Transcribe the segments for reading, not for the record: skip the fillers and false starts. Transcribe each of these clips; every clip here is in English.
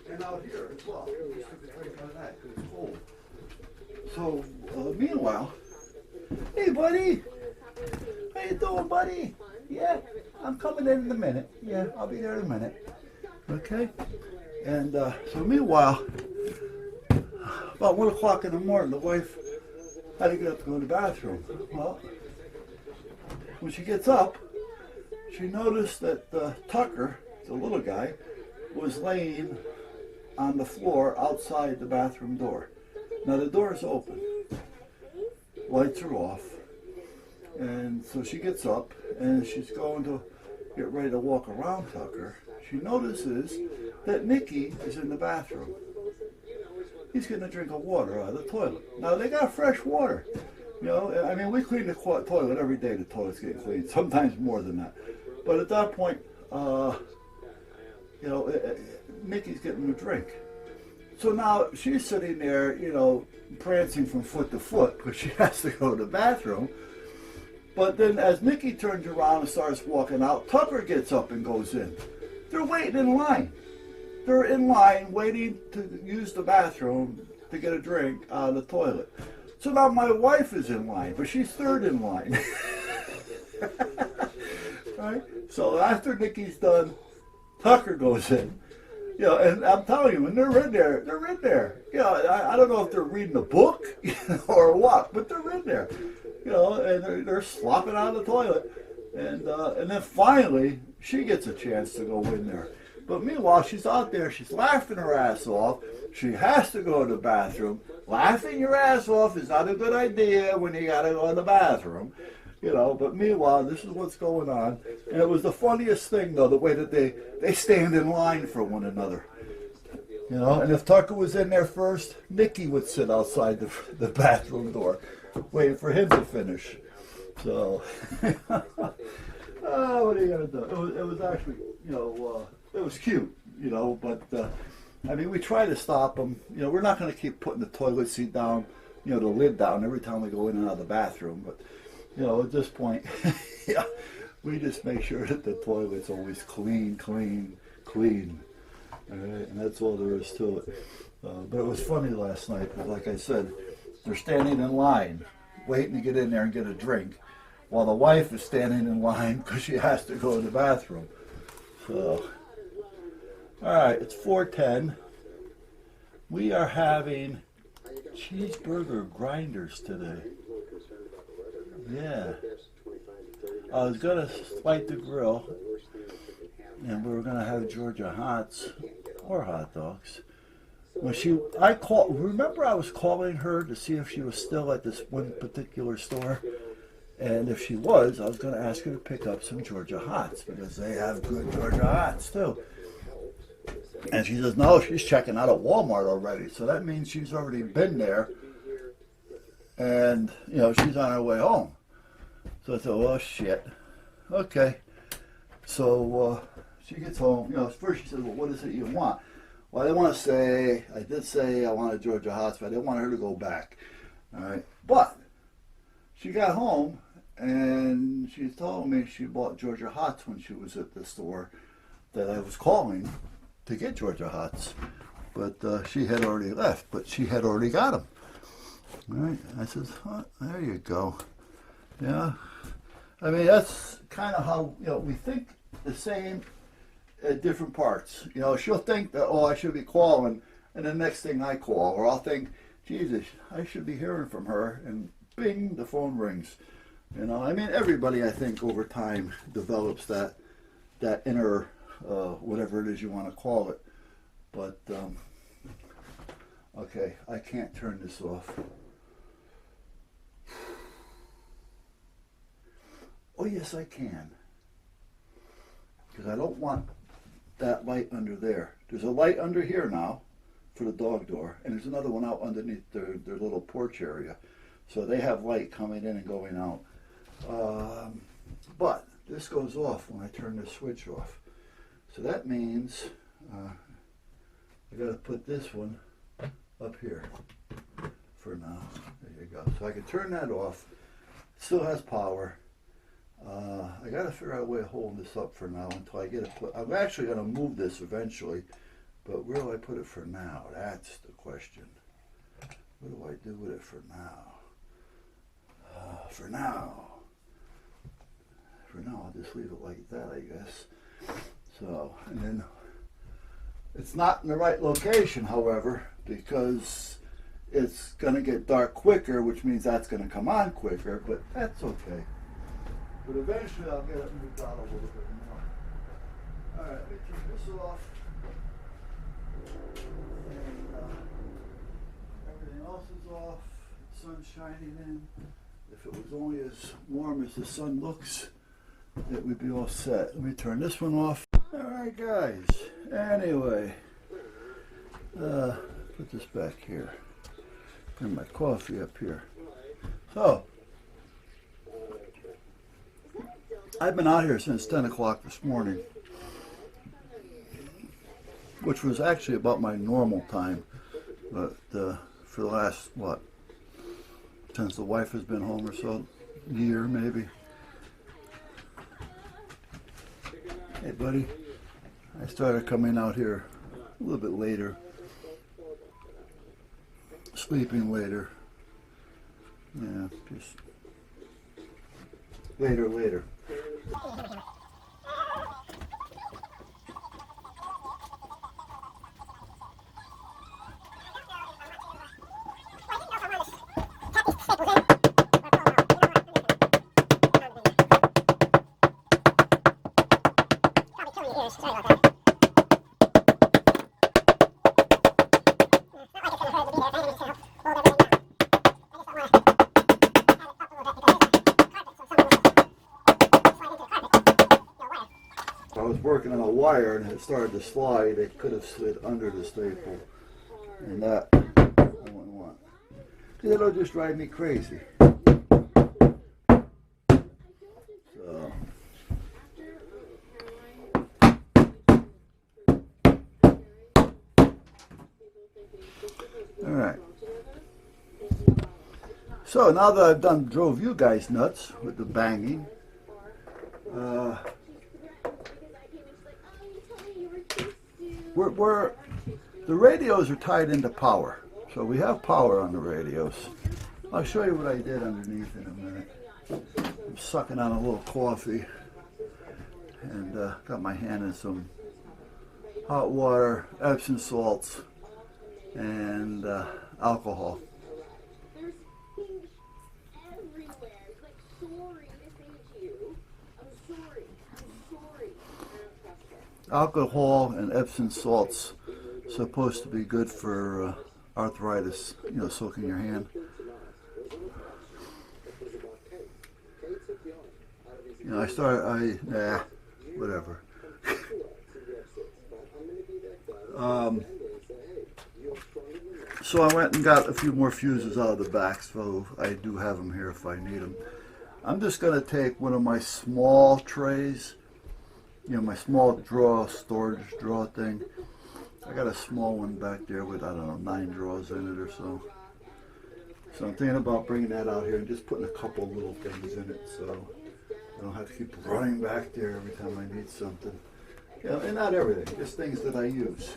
And out here as well. Just took a drink out of that because it's cold. So, meanwhile, hey buddy, how you doing, buddy? Yeah, I'm coming in a minute. Yeah, I'll be there in a minute. Okay? And so meanwhile, about 1 o'clock in the morning, the wife had to get up to go to the bathroom. Well, when she gets up, she noticed that Tucker, the little guy, was laying on the floor outside the bathroom door. Now the door is open, lights are off, and so she gets up and she's going to get ready to walk around Tucker. She notices that Nicky is in the bathroom. He's getting a drink of water out of the toilet. Now they got fresh water. You know, I mean, we clean the toilet every day. The toilet's getting cleaned, sometimes more than that. But at that point, you know, Nicky's getting a drink. So now she's sitting there, you know, prancing from foot to foot because she has to go to the bathroom. But then as Nicky turns around and starts walking out, Tucker gets up and goes in. They're waiting in line. They're in line waiting to use the bathroom to get a drink out of the toilet. So now my wife is in line, but she's third in line. Right? So after Nicky's done, Tucker goes in. You know, and I'm telling you, when they're in there, they're in there. You know, I don't know if they're reading a book or what, but they're in there. You know, and they're slopping out of the toilet. And then finally, she gets a chance to go in there. But meanwhile, she's out there, she's laughing her ass off. She has to go to the bathroom. Laughing your ass off is not a good idea when you gotta go to the bathroom. You know, but meanwhile, this is what's going on. And it was the funniest thing, though, the way that they stand in line for one another. You know, and if Tucker was in there first, Nicky would sit outside the bathroom door, waiting for him to finish. So, oh, what are you going to do? It was actually, you know, it was cute, you know, but, I mean, we try to stop them. You know, we're not going to keep putting the toilet seat down, you know, the lid down every time we go in and out of the bathroom, but you know, at this point, yeah, we just make sure that the toilet's always clean. All right, and that's all there is to it. But it was funny last night, because like I said, they're standing in line, waiting to get in there and get a drink, while the wife is standing in line because she has to go to the bathroom. So, all right, it's 4:10. We are having cheeseburger grinders today. Yeah. I was going to light the grill, and we were going to have Georgia Hots or hot dogs. When remember I was calling her to see if she was still at this one particular store? And if she was, I was going to ask her to pick up some Georgia Hots, because they have good Georgia Hots too. And she says, no, she's checking out at Walmart already. So that means she's already been there. And, you know, she's on her way home. So I thought, well, shit. Okay. So she gets home. You know, first she says, well, what is it you want? Well, I did say I wanted Georgia Hots, but I didn't want her to go back. All right. But she got home, and she told me she bought Georgia Hots when she was at the store that I was calling to get Georgia Hots. But she had already left, but she had already got them. All right, I says, oh, there you go. Yeah, I mean, that's kind of how, you know, we think the same at different parts. You know, she'll think that, oh, I should be calling, and the next thing I call, or I'll think, Jesus, I should be hearing from her, and bing, the phone rings. You know, I mean, everybody, I think, over time develops that inner, whatever it is you want to call it. But, okay, I can't turn this off. Oh, yes, I can. Because I don't want that light under there. There's a light under here now for the dog door, and there's another one out underneath their little porch area. So they have light coming in and going out. But this goes off when I turn the switch off. So that means I got to put this one up here for now. There you go. So I can turn that off. It still has power. I got to figure out a way of holding this up for now until I get it put. I'm actually going to move this eventually, but where do I put it for now? That's the question. What do I do with it for now? For now, I'll just leave it like that, I guess. So, and then it's not in the right location, however, because it's going to get dark quicker, which means that's going to come on quicker, but that's okay. But eventually I'll get it moved out a little bit more. All right, let me turn this off. And everything else is off. The sun's shining in. If it was only as warm as the sun looks, it would be all set. Let me turn this one off. All right, guys. Anyway, put this back here. Bring my coffee up here. So, I've been out here since 10 o'clock this morning, which was actually about my normal time, but for the last, since the wife has been home or so, year maybe. Hey buddy, I started coming out here a little bit later, sleeping later, yeah, just later. I was working on a wire and it started to slide. It could have slid under the staple, and that I wouldn't want. It'll just drive me crazy. So. All right. So now that I've drove you guys nuts with the banging, the radios are tied into power, so we have power on the radios. I'll show you what I did underneath in a minute. I'm sucking on a little coffee and got my hand in some hot water, Epsom salts, and alcohol. Alcohol and Epsom salts supposed to be good for arthritis, soaking your hand. Whatever. So I went and got a few more fuses out of the back, so I do have them here if I need them. I'm just going to take one of my small trays, my small storage drawer thing. I got a small one back there with, 9 drawers in it or so. So I'm thinking about bringing that out here and just putting a couple little things in it so I don't have to keep running back there every time I need something. And not everything, just things that I use.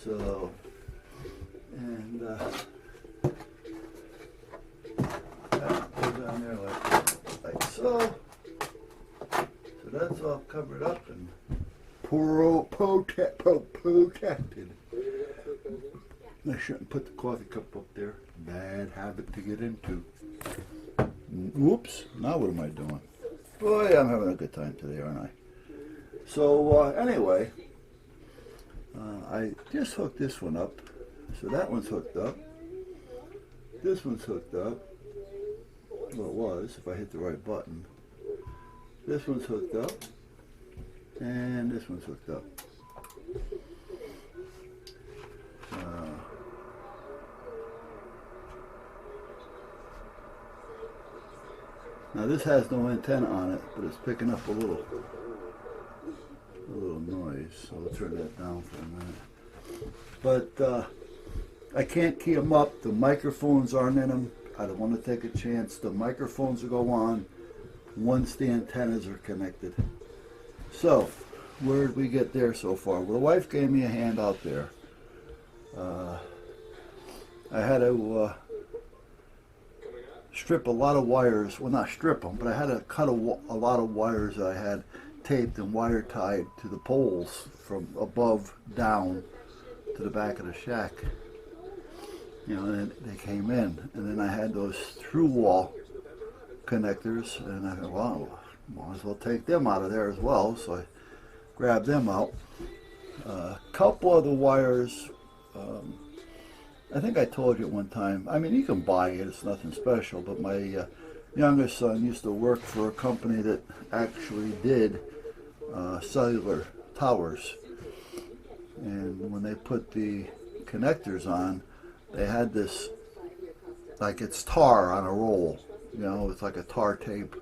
So, and that goes down there like so. So that's all covered up and protected. I shouldn't put the coffee cup up there. Bad habit to get into. Whoops, now what am I doing? Boy, I'm having a good time today, aren't I? So anyway, I just hooked this one up. So that one's hooked up. This one's hooked up. Well, it was, if I hit the right button. This one's hooked up. And this one's hooked up. Now this has no antenna on it, but it's picking up a little noise, so I'll turn that down for a minute. But I can't key them up. The microphones aren't in them I don't want to take a chance. The microphones will go on once the antennas are connected. So, where did we get there so far? Well, the wife gave me a hand out there. I had to strip a lot of wires. Well, not strip them, but I had to cut a lot of wires that I had taped and wire tied to the poles from above down to the back of the shack. You know, and they came in, and then I had those through wall connectors, and I thought, well, might as well take them out of there as well. So I grabbed them out. A couple of the wires, I think I told you at one time, I mean, you can buy it, it's nothing special, but my youngest son used to work for a company that actually did cellular towers. And when they put the connectors on, they had this, like it's tar on a roll, you know, it's like a tar tape.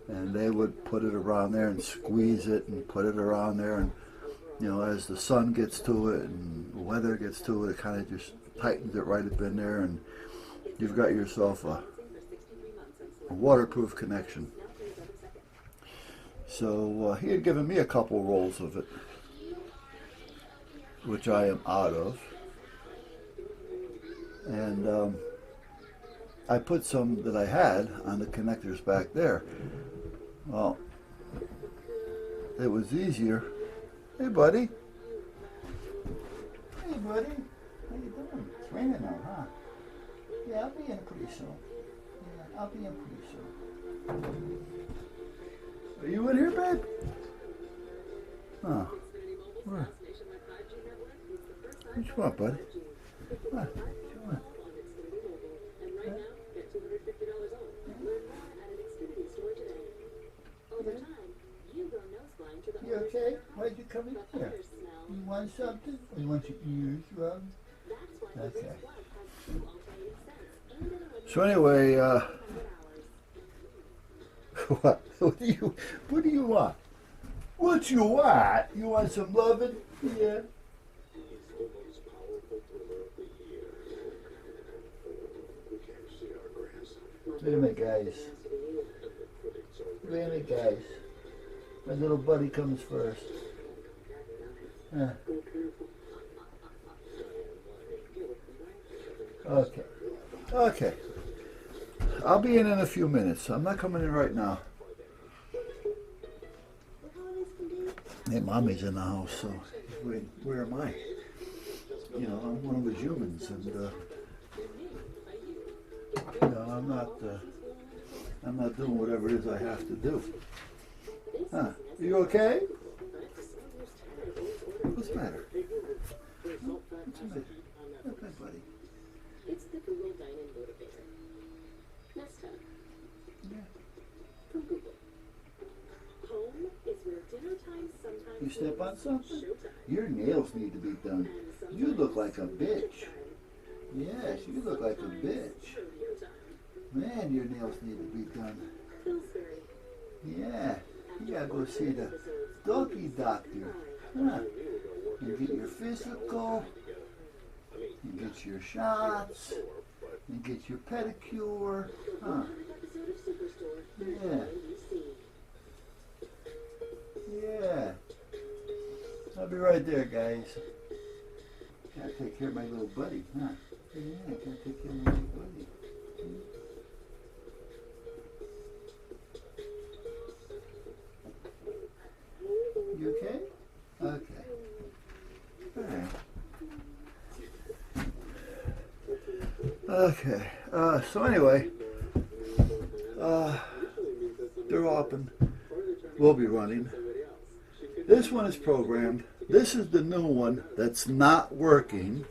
And they would put it around there and squeeze it and put it around there. And, you know, as the sun gets to it and the weather gets to it, it kind of just tightens it right up in there. And you've got yourself a waterproof connection. So he had given me a couple rolls of it, which I am out of. And I put some that I had on the connectors back there. Well, it was easier. Hey, buddy. Hey, buddy. How you doing? It's raining out, huh? Yeah, I'll be in pretty soon. Yeah, I'll be in pretty soon. Are you in here, babe? Oh. Where? What you want, buddy? What you want? You okay? Why'd you come in here? You want something? Or you want your ears rubbed? Okay. So anyway, what do you want? What you want? You want some loving? Yeah. Wait a minute, guys. Wait a minute, guys. My little buddy comes first. Okay. Okay. I'll be in a few minutes. I'm not coming in right now. Hey, Mommy's in the house, so where am I? You know, I'm one of those humans, and you know, I'm not doing whatever it is I have to do. Huh? You okay? What's the matter? What's the matter? Okay, buddy. It's the Google Dine-In Motivator. Nesta. Yeah. From Google. Home is where dinner time sometimes. You step on something? Showtime. Your nails need to be done. You look like a bitch. Yes, you look like a bitch. Man, your nails need to be done. Pillsbury. Yeah. You gotta go see the doggy doctor. Huh? You get your physical, you get your shots, you get your pedicure. Huh? Yeah. Yeah. I'll be right there, guys. Gotta take care of my little buddy, huh? Yeah, gotta take care of my little buddy. You okay? Okay. Alright. Okay. So anyway, they're open. We'll be running. This one is programmed. This is the new one that's not working.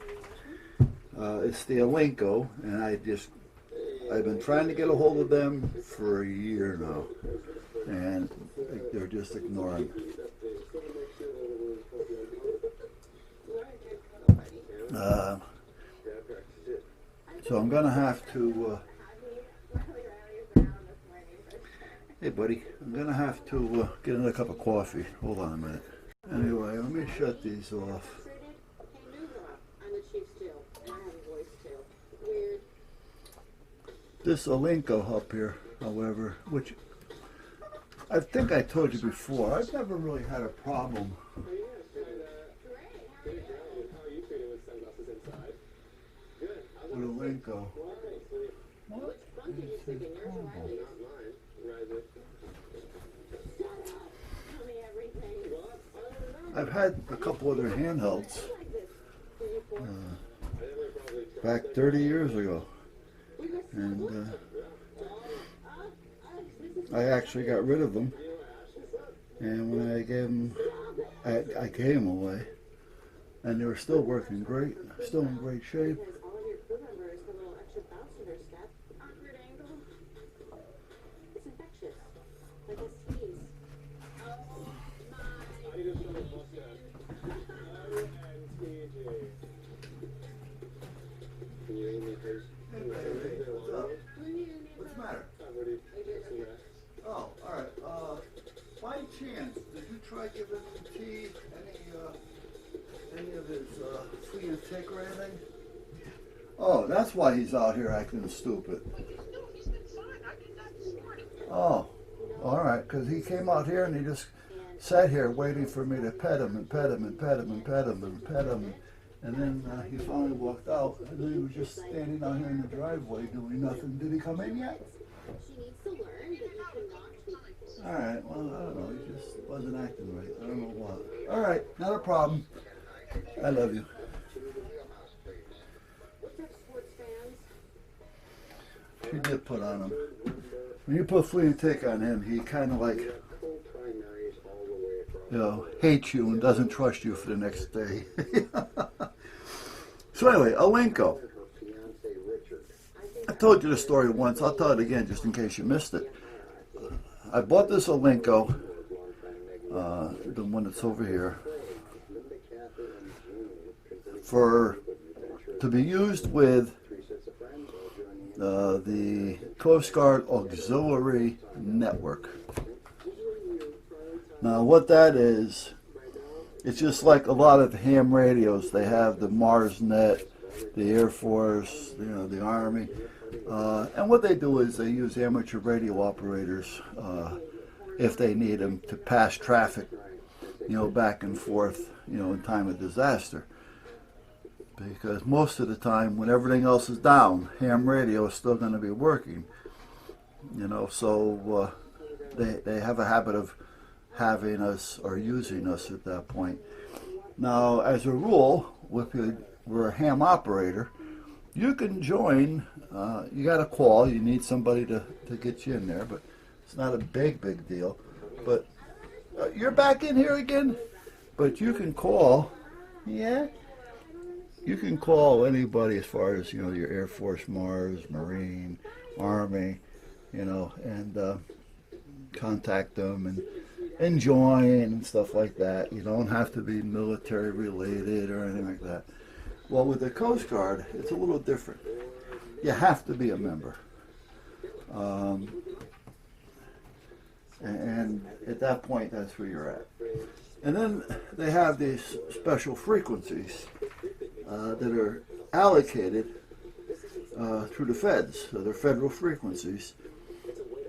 It's the Alinco, and I've been trying to get a hold of them for a year now, and they're just ignoring. So I'm gonna have to. Hey, buddy, I'm gonna have to get another cup of coffee. Hold on a minute. Anyway, let me shut these off. this Alinco up here, however, which I think I told you before, I've never really had a problem with Alinco. What is his problem? I've had a couple other handhelds back 30 years ago, and I actually got rid of them, and when I gave them, I gave them away, and they were still working great, still in great shape. What's the matter? Oh, all right. By chance, did you try giving T any of his flea and tick or anything? Oh, that's why he's out here acting stupid. Oh, all right. Because he came out here and he just sat here waiting for me to pet him and pet him and pet him and pet him and pet him. And then he finally walked out, and then he was just standing out here in the driveway doing nothing. Did he come in yet? All right, well, I don't know. He just wasn't acting right. I don't know what. All right, not a problem. I love you. She did put on him. When you put flea and tick on him, he kind of like, hates you and doesn't trust you for the next day. So anyway, Alinco. I told you the story once. I'll tell it again just in case you missed it. I bought this Alinco, the one that's over here, to be used with the Coast Guard Auxiliary Network. Now what that is, it's just like a lot of ham radios. They have the MarsNet, the Air Force, the Army. And what they do is they use amateur radio operators if they need them to pass traffic, back and forth, in time of disaster. Because most of the time, when everything else is down, ham radio is still going to be working. So they have a habit of having us or using us at that point. Now, as a rule, if we're a ham operator, you can join. You got a call. You need somebody to get you in there, but it's not a big deal. But you're back in here again. But you can call. Yeah. You can call anybody as far as your Air Force, Mars, Marine, Army, and contact them and join and stuff like that. You don't have to be military related or anything like that. Well, with the Coast Guard, it's a little different. You have to be a member. And at that point, that's where you're at. And then they have these special frequencies that are allocated through the feds. So they're federal frequencies.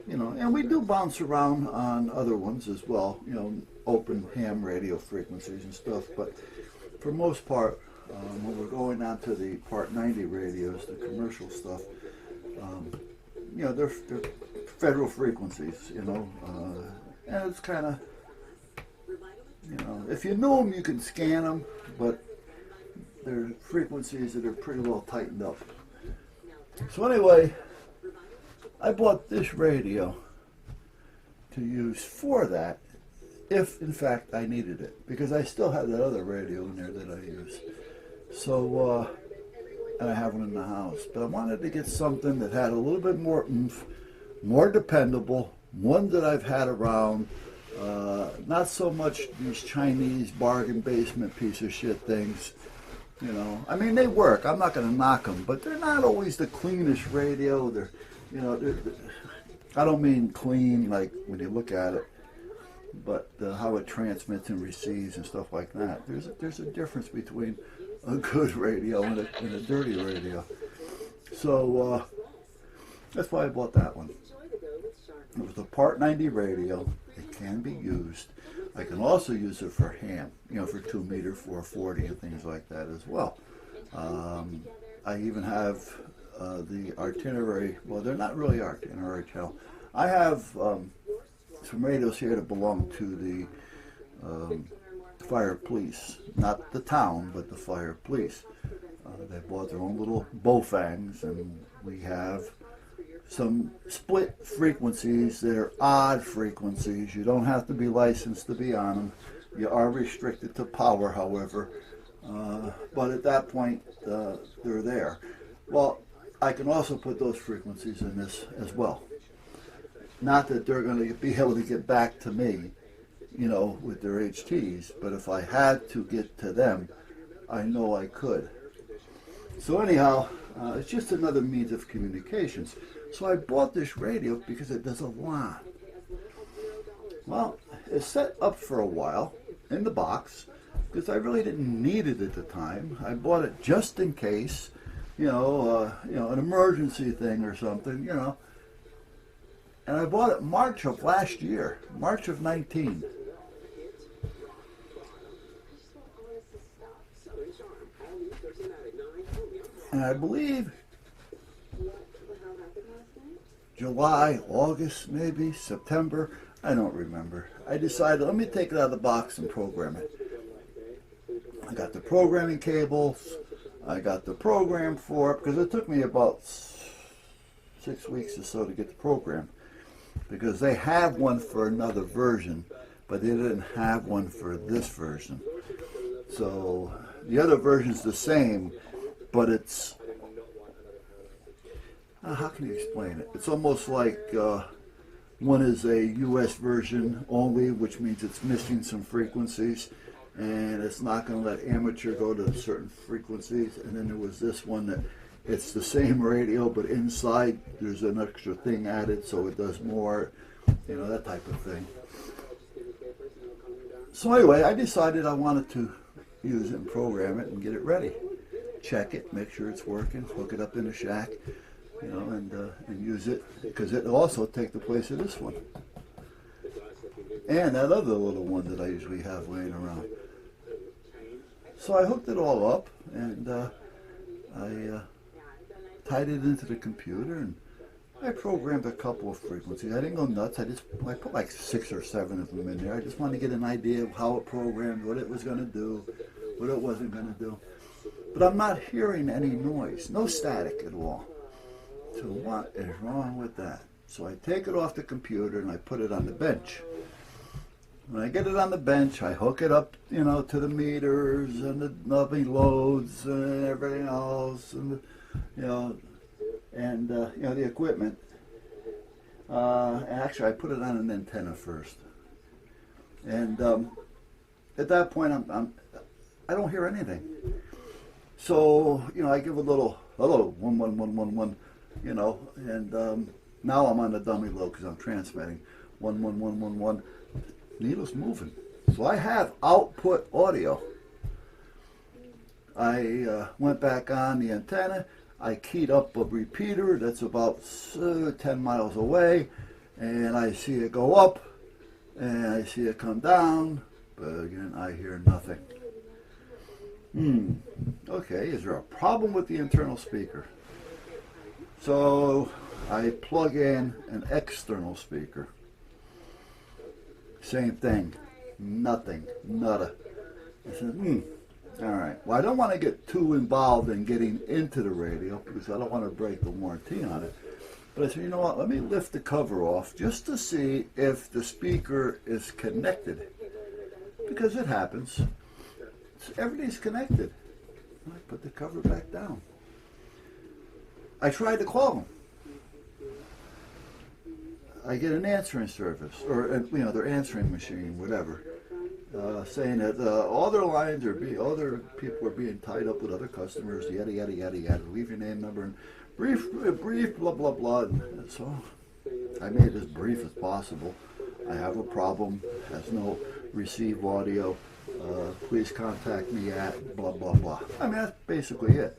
And we do bounce around on other ones as well, open ham radio frequencies and stuff. But for most part, when we're going on to the Part 90 radios, the commercial stuff, they're federal frequencies, and it's kind of, if you know them, you can scan them, but they're frequencies that are pretty well tightened up. So anyway, I bought this radio to use for that, if in fact I needed it, because I still have that other radio in there that I use. So, and I have one in the house, but I wanted to get something that had a little bit more oomph, more dependable, one that I've had around, not so much these Chinese bargain basement piece of shit things. I mean, they work. I'm not going to knock them, but they're not always the cleanest radio. They're I don't mean clean like when you look at it, but how it transmits and receives and stuff like that. There's a difference between a good radio and a dirty radio. So That's why I bought that one. Enjoy the go with Shark. It was a Part 90 radio. It can be used. I can also use it for ham, for 2 meter 440 and things like that as well. I even have the itinerary. Well, they're not really itinerary channel. I have some radios here that belong to the fire police, not the town, but the fire police. They bought their own little Bofangs, and we have some split frequencies that are odd frequencies. You don't have to be licensed to be on them. You are restricted to power, however. But at that point, they're there. Well, I can also put those frequencies in this as well. Not that they're going to be able to get back to me, with their HTs, but if I had to get to them, I know I could. So anyhow, it's just another means of communications. So I bought this radio because it does a lot. Well, it's set up for a while in the box because I really didn't need it at the time. I bought it just in case, an emergency thing or something, And I bought it March of last year, March of 19. And I believe July, August, maybe, September, I don't remember. I decided, let me take it out of the box and program it. I got the programming cables, I got the program for it, because it took me about 6 weeks or so to get the program. Because they have one for another version, but they didn't have one for this version. So the other version's the same, but it's, how can you explain it? It's almost like one is a US version only, which means it's missing some frequencies, and it's not going to let amateur go to certain frequencies. And then there was this one that it's the same radio, but inside there's an extra thing added, so it does more, that type of thing. So anyway, I decided I wanted to use it and program it and get it ready. Check it, make sure it's working, hook it up in a shack, and use it, because it'll also take the place of this one. And that other little one that I usually have laying around. So I hooked it all up, and I tied it into the computer, and I programmed a couple of frequencies. I didn't go nuts. I put like 6 or 7 of them in there. I just wanted to get an idea of how it programmed, what it was going to do, what it wasn't going to do. But I'm not hearing any noise, no static at all. So what is wrong with that? So I take it off the computer and I put it on the bench. When I get it on the bench, I hook it up, to the meters and the nubbing loads and everything else, and the equipment. Actually, I put it on an antenna first, and at that point, I don't hear anything. So I give a little hello 11111, and now I'm on the dummy load because I'm transmitting 11111. Needle's moving, so I have output audio. I went back on the antenna. I keyed up a repeater that's about 10 miles away, and I see it go up, and I see it come down, but again, I hear nothing. Okay, is there a problem with the internal speaker? So I plug in an external speaker. Same thing, nothing, nada. I said, all right. Well, I don't want to get too involved in getting into the radio because I don't want to break the warranty on it. But I said, you know what, let me lift the cover off just to see if the speaker is connected. Because it happens. Everything's connected. I put the cover back down. I tried to call them. I get an answering service, or their answering machine, whatever, saying that all their lines other people are being tied up with other customers, yada yada yada yada. Leave your name, number, and brief, blah blah blah. And so I made it as brief as possible. I have a problem. Has no receive audio. Please contact me at blah blah blah. I mean, that's basically it.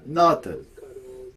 Nothing.